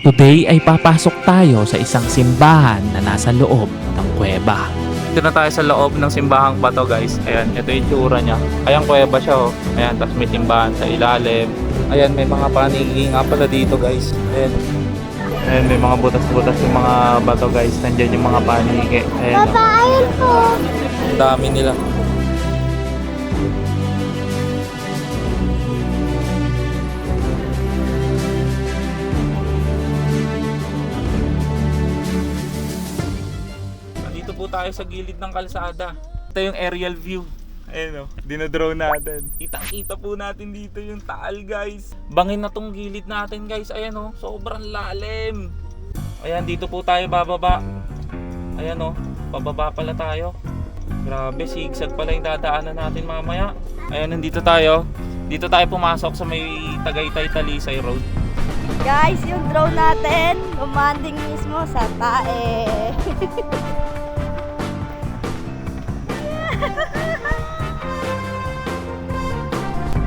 Today ay papasok tayo sa isang simbahan na nasa loob ng kuweba. Dito na tayo sa loob ng simbahang bato, guys. Ayan, ito yung tsura niya. Ayan, kuweba siya, oh. Ayan, tapos may simbahan sa ilalim. Ayan, may mga panigi nga pala dito, guys. Ayan. Ayan, may mga butas-butas yung mga bato, guys. Nandiyan yung mga panigi. Ayan, Papa, ayun po. ang dami nila. Nandito po tayo sa gilid ng kalsada. Ito yung aerial view. Ayan o, dinodrone natin. Kitang-kita po natin dito yung taal, guys. Bangin na tong gilid natin, guys. Ayan o, sobrang lalim. Ayan, dito po tayo bababa. Ayan o, pababa pala tayo. Grabe, sigsag pala yung dadaanan natin mamaya. Ayan, nandito tayo. Dito tayo pumasok sa may Tagaytay Talisay Road. Guys, yung drone natin, lumanding mismo sa tae.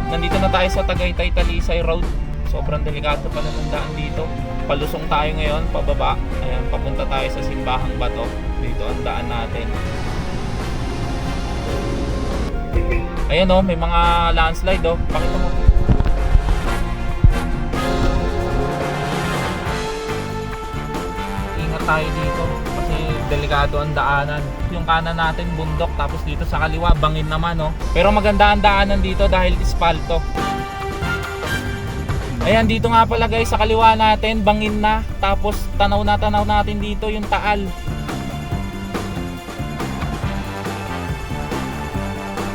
Nandito na tayo sa Tagaytay Talisay Road. Sobrang delikado pala ng daan dito. Palusong tayo ngayon, pababa. Ayan, papunta tayo sa Simbahang Bato. Dito ang daan natin. Ayan oh, may mga landslide oh. Pakita mo. Ingat tayo dito kasi delikado ang daanan. Yung kanan natin bundok, tapos dito sa kaliwa bangin naman oh. Pero maganda ang daanan dito dahil ispalto. Ayan, dito nga pala guys, sa kaliwa natin bangin na, tapos tanaw natin dito yung taal.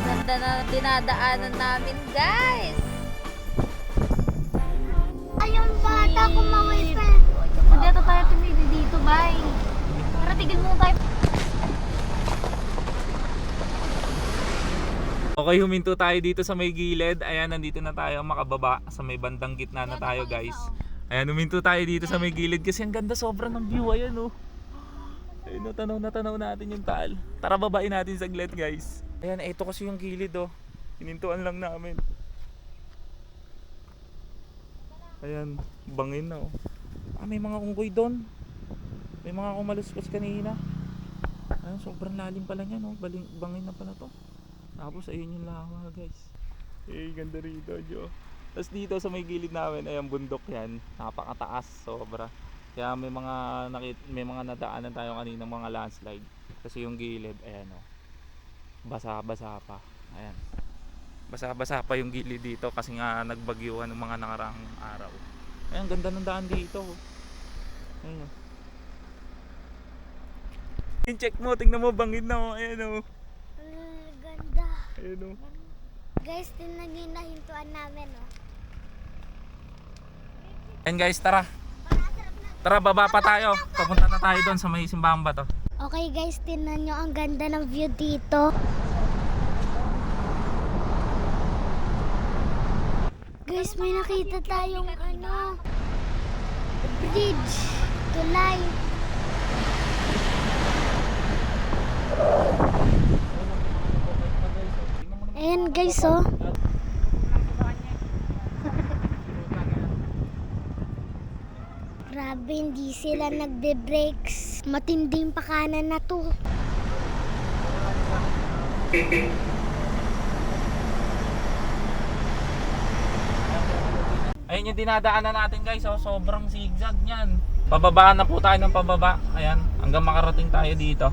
Ganda na dinadaanan namin, guys. Ayun, bata ko mga friend. Hindi ata tayo tumili dito, bye. Tara, tigil muna tayo. Okay, huminto tayo dito sa may gilid. Ayan, nandito na tayo makababa sa may bandang gitna na tayo, guys. Ayan, huminto tayo dito sa may gilid kasi ang ganda sobrang ng view. Ayan oh. Ayun, tanaw natin yung taal. Tara, babain natin saglit, guys. Ayan, ito kasi yung gilid oh. Hinintuan lang namin. Ayan, bangin na oh. Ah, may mga unggoy doon. May mga kumaluskos kanina. Ayan, sobrang lalim pala niya no. Bangin na pala to. Tapos ayun yung lawa, guys. Eh, ganda rito, Jo. Tapos dito sa may gilid namin, ayan, bundok yan. Napakataas, sobra. Kaya may mga nadaanan tayo kanina mga landslide. Kasi yung gilid, ayan o. Basa-basa pa. Ayan. Basa-basa pa yung gilid dito kasi nga nagbagyuhan ng mga nakarang araw. Ayan, ganda ng daan dito. Ayan o. Check mo, tingnan mo, bangin na o. Ayan o. Ganda. Ayan o. Guys, tingnan nyo yung nahintuan namin, oh. Ayan guys, tara. Tara, baba pa tayo. Papunta na tayo doon sa may Simbahang Bato. Okay guys, tingnan nyo ang ganda ng view dito. Guys, may nakita tayong bridge. Tulay. Ayan guys, oh. Grabe, hindi sila nagde-brakes. Matinding pakanan na to. Ayun yung dinadaanan natin guys, oh. Sobrang zigzag niyan. Pababaan na po tayo ng pababa. Ayan, hanggang makarating tayo dito.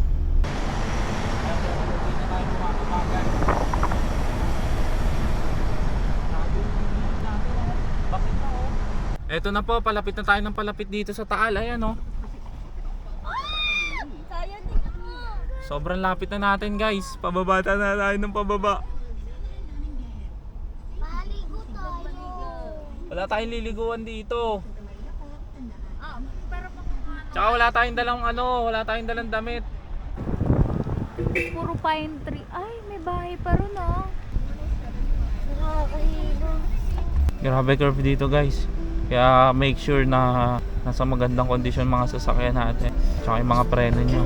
Eto na po, palapit na tayo ng palapit dito sa taal. Ayan oh. Sobrang lapit na natin guys. Pababa na tayo ng pababa. Maligo tayo. Wala tayong liliguan dito. Tsaka wala tayong dalang damit. Puro pine tree. Ay, may bahay pa ron oh. Nakakahilo. Grabe curve dito guys. Kaya make sure na nasa magandang kondisyon mga sasakyan natin. Tsaka yung mga preno nyo.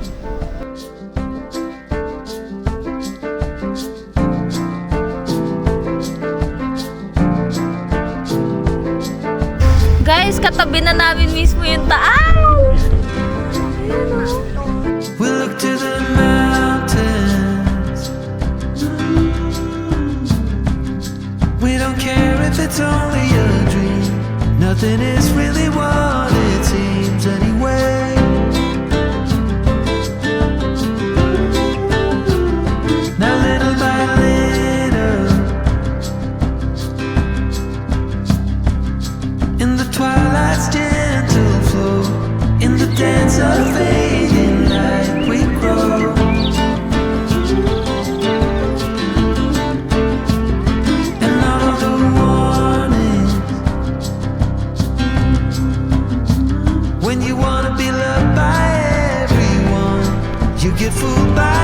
Guys, katabi na namin mismo yung taas. When you wanna be loved by everyone, you get fooled by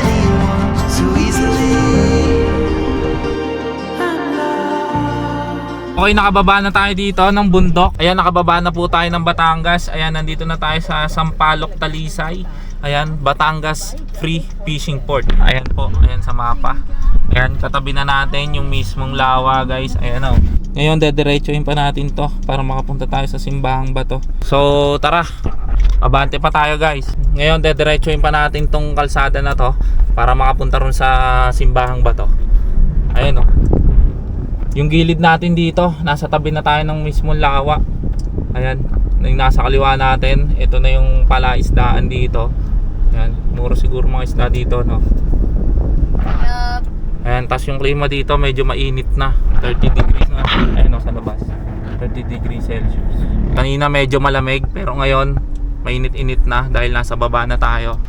anyone so easily. Okay, nakababa na tayo dito ng bundok. Ayan, nakababa na po tayo ng Batangas. Ayan, nandito na tayo sa Sampaloc, Talisay. Ayan, Batangas Free Fishing Port. Ayan po, ayan sa mapa. Ayan, katabi na natin yung mismong lawa, guys. Ayan o. Ngayon, dediretsuhin pa natin to para makapunta tayo sa Simbahang Bato. So, tara. Abante pa tayo, guys. Ngayon, dediretsuhin pa natin tong kalsada na to para makapunta ron sa Simbahang Bato. Ayan o. Yung gilid natin dito, nasa tabi na tayo ng mismong lawa. Ayan, yung nasa kaliwa natin, ito na yung palaisdaan dito. Ayan, muro siguro mga isda dito, no? Yup. Ayan, tas yung klima dito medyo mainit na, 30 degrees na. Ayan o, sa labas, 30 degrees Celsius. Kanina medyo malamig, pero ngayon mainit-init na dahil nasa baba na tayo.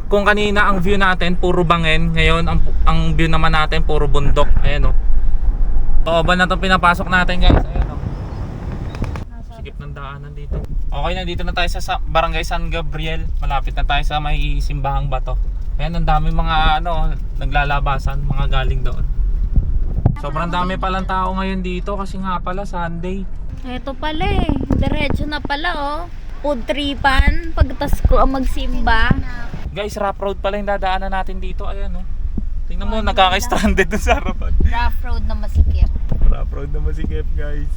Kung kanina ang view natin puro bangin, ngayon ang view naman natin puro bundok. Ayan o. Ba na itong pinapasok natin, guys. Ayan o. Sikip ng daanan dito. Okay, nandito na tayo sa Barangay San Gabriel. Malapit na tayo sa may Simbahang Bato. Ayan, ang daming mga naglalabasan, mga galing doon. Sobrang dami palang tao ngayon dito kasi nga pala Sunday. Ito pala eh. Diretso na pala oh. Food tripan. Pagtas ko ang magsimba. Guys, rough road pala yung dadaanan natin dito. Ayan o. Tingnan mo, nagkaka-stranded dun sa harapan. Rough road na masikip. Rough road na masikip, guys.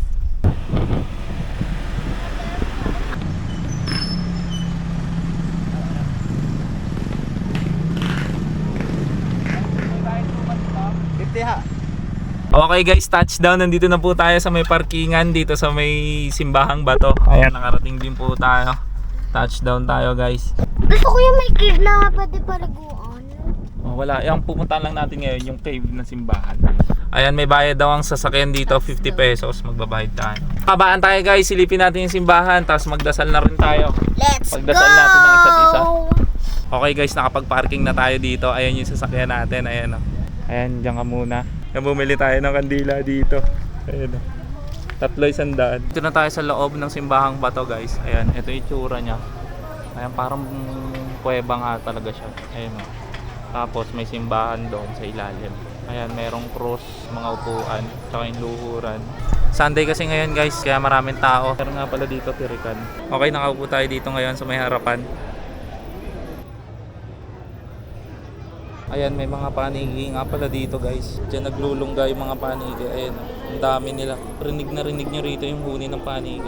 Okay guys, touchdown. Nandito na po tayo sa may parkingan dito sa may Simbahang Bato. Ayan, nakarating din po tayo. Touchdown tayo, guys. Gusto ko yung may cave na pwede palaguan. Oh, wala. Yung pupuntahan lang natin ngayon yung cave ng simbahan. Ayan, may bayad daw ang sasakyan dito, 50 pesos. Magbabayad tayo. Kabaan tayo, guys. Silipin natin yung simbahan, tapos magdasal na rin tayo. Let's Pagdasal go! natin ng isa't isa. Okay guys, nakapag-parking na tayo dito. Ayan yung sasakyan natin. Ayan o. Ayan, dyan ka muna. Ayan, bumili tayo ng kandila dito. Ayan o. 300. Dito na tayo sa loob ng Simbahang Bato, guys. Ayan, ito yung itsura niya. Ayan, parang kuweba nga talaga siya. Ayan o. Tapos may simbahan doon sa ilalim. Ayan, merong cross, mga upuan, tsaka yung luhuran. Sunday kasi ngayon, guys, kaya maraming tao. Pero nga pala dito, tirikan. Okay, nakaupo tayo dito ngayon sa may harapan. Ayan, may mga panigi nga pala dito, guys. Diyan naglulungga yung mga panigi. Ayan, ang dami nila. Rinig na rinig nyo rito yung huni ng panigi.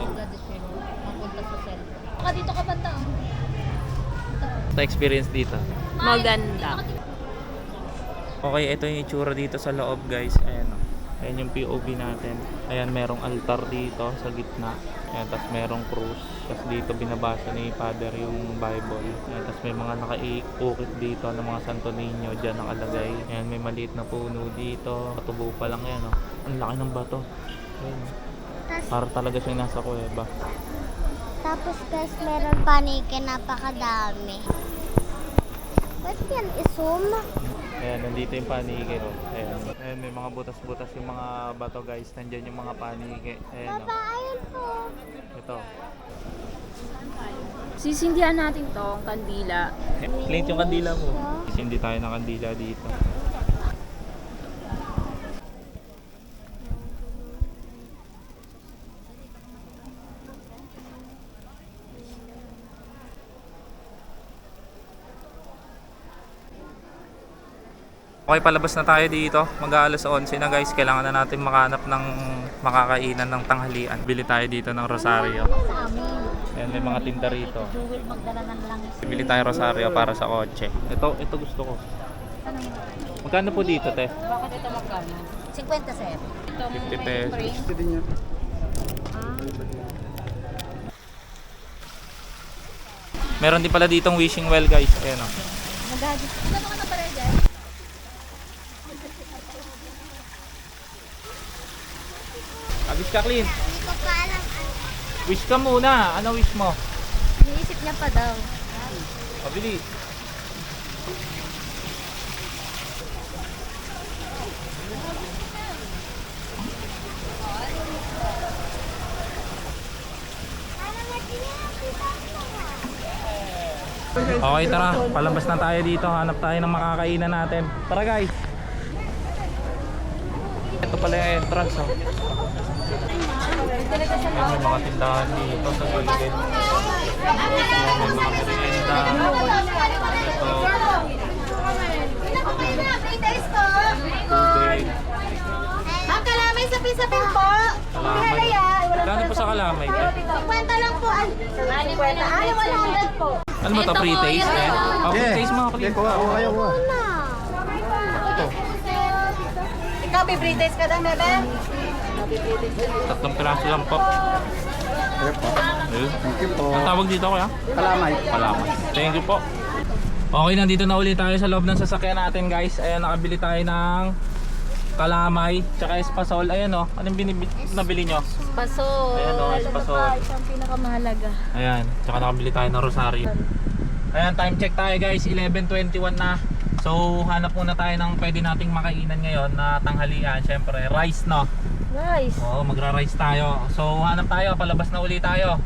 Mapunta sa cell. Baka dito ka banda. Sa experience dito. Maganda. Okay, ito yung itsura dito sa loob, guys. Ayan, ayan yung POV natin. Ayan, merong altar dito sa gitna. Ayan, tapos merong cross. Tapos dito binabasa ni Father yung Bible. Ayan, tapos may mga nakaikukit dito ng mga Santo Niño dyan nakalagay. Ayan, may maliit na puno dito. Katubo pa lang yan, oh. Ang laki ng bato. Ayan, para talaga siyang nasa kuweba. Tapos guys, meron paniki, napakadami. Ba't yan isum? Ayan, nandito yung paniki, oh. Ayan, ayan, may mga butas-butas yung mga bato, guys. Nandyan yung mga paniki. Ayan, Baba, oh. ayun po. Ito. Sisindihan natin to, ang kandila. Late yung kandila mo. Kasi hindi tayo ng kandila dito. Okay, palabas na tayo dito. Mag-aalas 11 na, guys. Kailangan na natin makahanap ng makakainan ng tanghalian. Bili tayo dito ng Rosario. Sa amin. Ayan, may mga tinda rito. Jewel, magdala ng langis. Bili tayo Rosario para sa kotse. Ito gusto ko. Magkano po dito, te? Bakit ito magkano? 50 sir. 50 pesos. Meron din pala ditong wishing well, guys. Ayan o. Magagit. Ano ka na pala dyan? Wish ka, Clint. Hindi ko pa alam. Wish ka muna. Ano wish mo? Iniisip niya pa daw. Pabili. Okay, tara. Palabas na tayo dito. Hanap tayo ng makakainan natin. Tara guys. Ito pala yung entrance. Oh. Ayan, may mga tindahan dito sa gilid. Ayan, may mga merienda. Ito. Tubig. Ang kalamay sa pisapin po. Kalamay. Kano po sa kalamay? 50 lang po. 100 po. Ano ba ito? Pre-taste eh? Oh, pre-taste mga pre. Ikaw, bibrites ka daw, bebe? 3 piraso lang po. Ayun. Thank you po. Ang tawag dito kuya? Kalamay. Kalamay. Thank you po. Okay, nandito na ulit tayo sa loob ng sasakyan natin guys. Ayan, nakabili tayo ng kalamay tsaka espasol. Ayan o, anong nabili nyo? Pasol. Ayan o, espasol. Ang pinakamahalaga. Ayan, tsaka nakabili tayo ng rosaryo. Ayan, time check tayo guys, 11:21 na. So hanap muna tayo ng pwede nating makainan ngayon na tanghalian. Syempre, rice no? Guys. Oo, magra-rice tayo. So hanap tayo, palabas na uli tayo.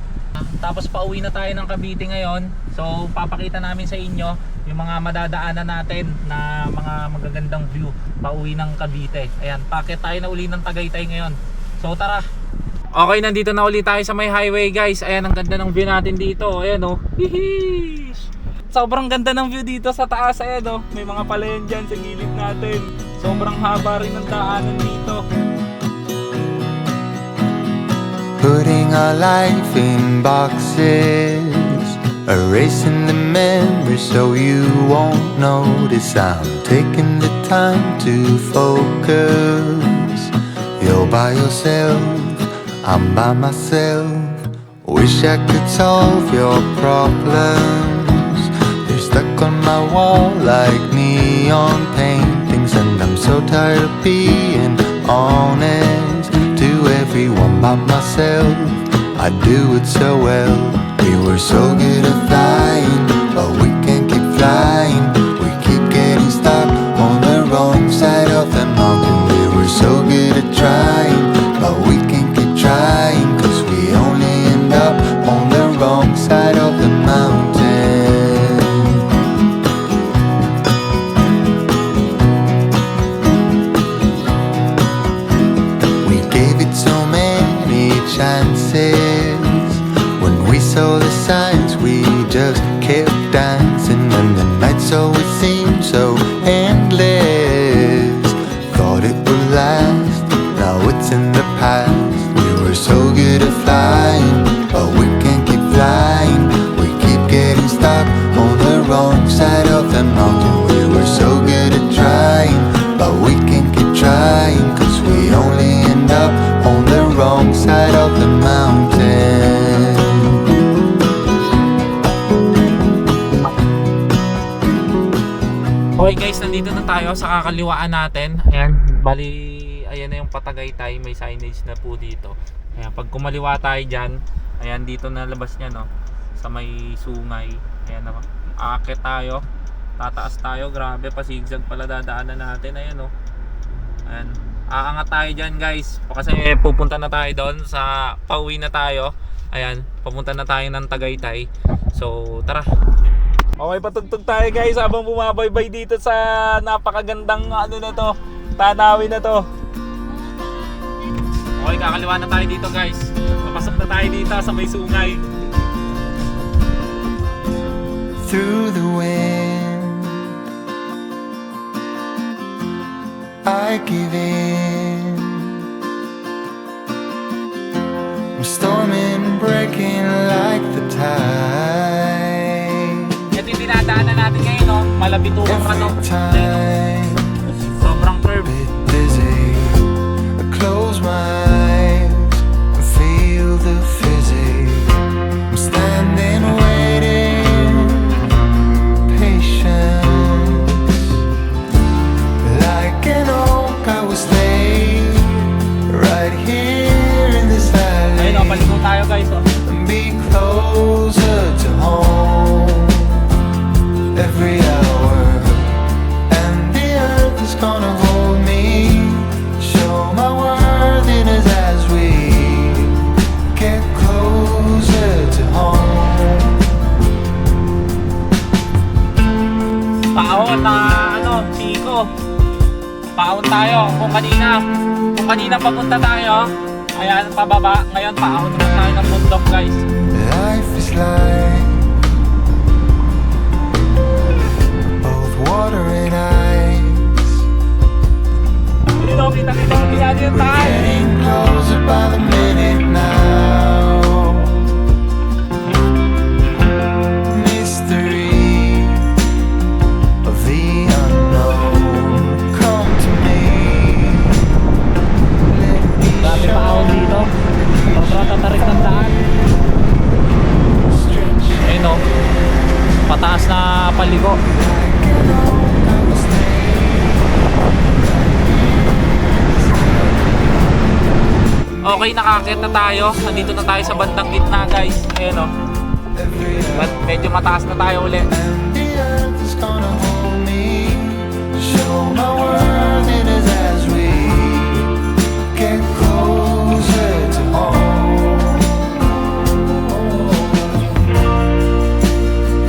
Tapos pauwi na tayo ng Cavite ngayon. So papakita namin sa inyo yung mga madadaanan natin na mga magagandang view pauwi ng Cavite. Ayan, packet tayo na uli ng Tagaytay ngayon. So tara. Okay, nandito na uli tayo sa may highway guys. Ayan, ang ganda ng view natin dito. Ayan oh. Hihish. Sobrang ganda ng view dito sa taas. Ayan oh. May mga palayan dyan sa gilid natin. Sobrang haba rin ng daanan dito. Putting our life in boxes, erasing the memories so you won't notice. I'm taking the time to focus. You're by yourself, I'm by myself. Wish I could solve your problems. They're stuck on my wall like neon paintings, and I'm so tired of being honest to everyone by myself. I do it so well. We were so good at flying, but we can't keep flying. We keep getting stuck on the wrong side of the mountain. We were so good at trying, but we can't keep trying, 'cause we only end up on the wrong side of the mountain. Chances. When we saw the signs, we just kept dancing, and the nights always seemed so endless. Thought it would last, now it's in the past. We were so good at flying, but we can't keep flying. We keep getting stuck on the wrong side of the mountain. We were so good at trying, but we can't keep trying, 'cause we only end up on the wrong side of the mountain. Okay guys, nandito na tayo sa kakaliwaan natin. Ayan, bali, ayan na yung Patagaytay. May signage na po dito. Ayan, pag kumaliwa tayo dyan, ayan dito na labas niya no, sa may sungay. Ayan na, aakit tayo, tataas tayo. Grabe, pasigzag pala dadaanan natin. Ayan no, ayan. Aangat tayo dyan guys, kasi pupunta na tayo doon sa pauwi na tayo. Ayan, papunta na tayo ng Tagaytay. So tara. Okay, patugtog tayo guys habang bumabaybay dito sa napakagandang ano na to, tanawin na to. Okay, kakaliwa na tayo dito guys. Papasok na tayo dito sa may sungay. Through the wind, I give in. I'm storming, breaking like the tide. Ito yung dinadaanan natin ngayon no, Malabituang ano. Every time Sobrang curve. bit dizzy, I close my eyes and feel the physics. I'm standing waiting, patience. Like an oak I was laid right here in this alley. Ayun o, paligo tayo guys oh. Be closer to home every hour, and the earth is gonna hold me, show my worthiness as we get closer to home. Ikot tayo. Kung kanina papunta tayo, ayan, pababa. Ngayon, paahon naman tayo ng bundok, guys. Life is like both water and ice, Dito, kita-kita mo yan yung tayo. getting closer by the minute now. Mystery of the unknown, come to me. Let me Dami paahon dito. Sobrang tatarik ng daan. stretch Ayun o. Pataas na paligo. Okay, nakakit na tayo. Nandito na tayo sa bandang gitna, guys. Ayun o. Medyo mataas na tayo ulit. and the earth is gonna hold me. Show my worth in us as we get closer to home.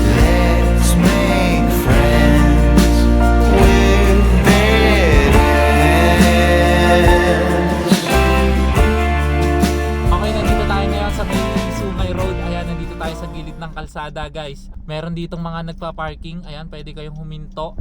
Let's make friends with better hands. Okay, nandito tayo ngayon sa may Sungay Road. Ayan, nandito tayo sa gilid ng kalsada, guys. Meron ditong mga nagpa-parking. Ayan, pwede kayong huminto.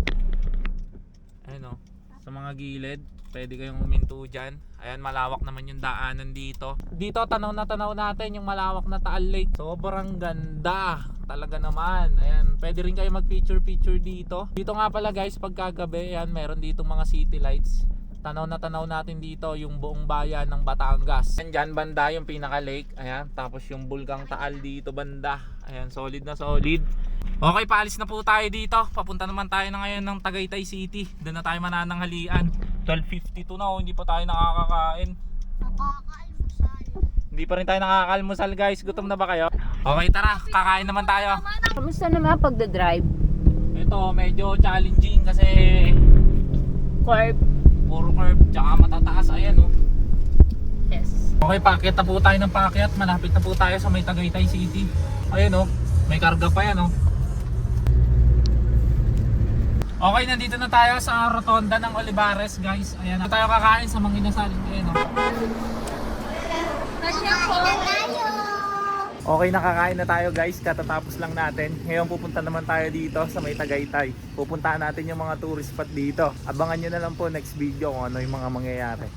Ayan o, sa mga gilid, pwede kayong huminto dyan. Ayan, malawak naman yung daanan dito. Dito, tanaw natin yung malawak na Taal Lake. Sobrang ganda. Talaga naman. Ayan, pwede rin kayo mag-picture dito. Dito nga pala, guys, pagkagabi, ayan, meron ditong mga city lights. Tanaw natin dito yung buong bayan ng Batangas. Ayan, dyan banda yung pinaka lake. Ayan, tapos yung bulkang Taal dito banda. Ayan, solid na solid. Okay, paalis na po tayo dito. Papunta naman tayo na ngayon ng Tagaytay City. Doon na tayo manananghalian. 12:52 na, hindi pa tayo nakakakain. Nakakaalmusal. Hindi pa rin tayo nakakalmusal, guys. Gutom na ba kayo? Okay, tara, kakain naman tayo. Kamusta naman pagdadrive? Ito, medyo challenging kasi Corp. puro curve, tsaka matataas. Ayan, oh. Yes. Okay, paakyat na po tayo ng paakyat. Malapit na po tayo sa may Tagaytay City. Ayan oh, may karga pa yan oh. Okay, nandito na tayo sa rotonda ng Olivares, guys. Ayan, na tayo kakain sa mga inasal. Ayan oh. Okay, nakakain na tayo, guys. Katatapos lang natin. Ngayon pupunta naman tayo dito sa may Tagaytay. Pupuntahan natin yung mga tourist spot dito. Abangan nyo na lang po next video kung ano yung mga mangyayari.